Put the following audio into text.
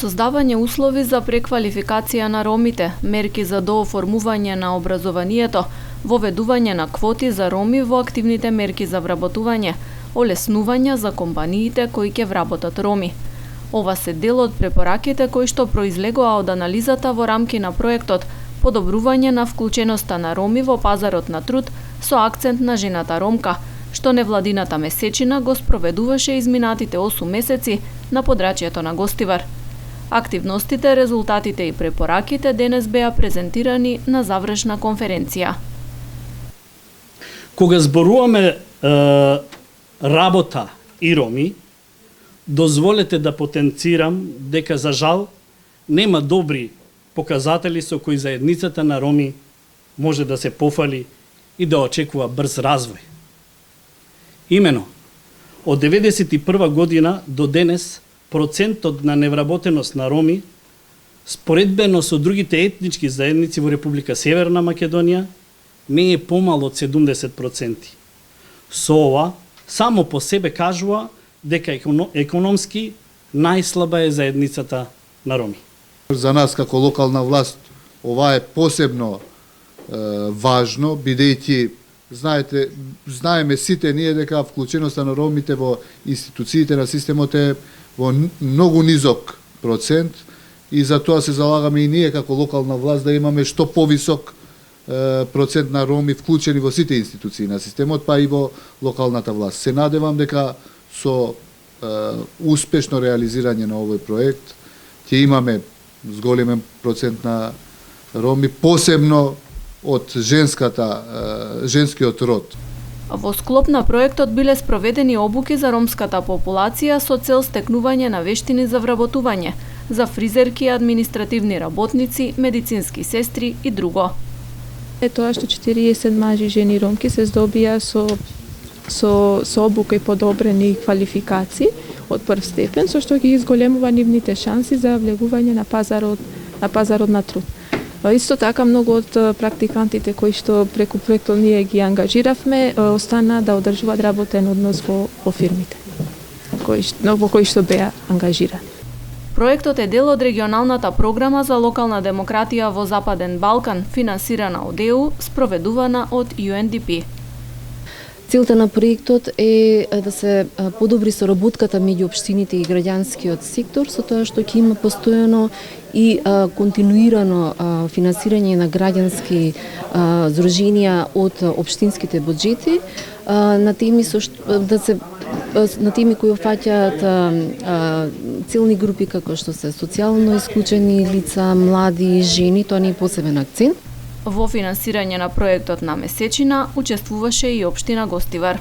Создавање услови за преквалификација на ромите, мерки за дооформување на образованието, воведување на квоти за роми во активните мерки за вработување, олеснувања за компаниите кои ќе вработат роми. Ова се дел од препораките кои што произлегоа од анализата во рамки на проектот Подобрување на вклученоста на роми во пазарот на труд со акцент на жената ромка, што невладината месечина го спроведуваше изминатите 8 месеци на подрачјето на Гостивар. Активностите, резултатите и препораките денес беа презентирани на завршна конференција. Кога зборуваме работа и роми, дозволете да потенцирам дека за жал нема добри показатели со кои заедницата на роми може да се пофали и да очекува брз развој. Имено, од 1991 година до денес процентот на невработеност на роми, споредбено со другите етнички заедници во Република Северна Македонија, не е помал од 70%. Со ова, само по себе кажува дека економски најслаба е заедницата на роми. За нас како локална власт ова е посебно важно, бидејќи знаеме сите ние дека вклученоста на ромите во институциите на системот е во многу низок процент и за тоа се залагаме и ние како локална власт да имаме што повисок процент на роми вклучени во сите институции на системот, па и во локалната власт. Се надевам дека со успешно реализирање на овој проект ќе имаме зголемен процент на роми, посебно од женскиот род. Во склоп на проектот биле спроведени обуки за ромската популација со цел стекнување на вештини за вработување, за фризерки, административни работници, медицински сестри и друго. Тоа што 40 мажи, жени ромки се здобија со обука и подобрени квалификации од прв степен, со што ги изголемува нивните шанси за влегување на пазарот на труд. Исто така, многу од практикантите кои што преку проектот ние ги ангажиравме, остана да одржуваат работен однос во фирмите во кои што беа ангажирани. Проектот е дел од регионалната програма за локална демократија во Западен Балкан, финансирана од ЕУ, спроведувана од UNDP. Целта на проектот е да се подобри соработката меѓу општините и граѓанскиот сектор, со тоа што ќе има постојано и континуирано финансирање на граѓански здруженија од општинските буџети на теми кои опфаќаат целни групи како што се социјално исклучени лица, млади, жени, тоа не е посебен акцент. Во финансирање на проектот на месечина учествуваше и општина Гостивар.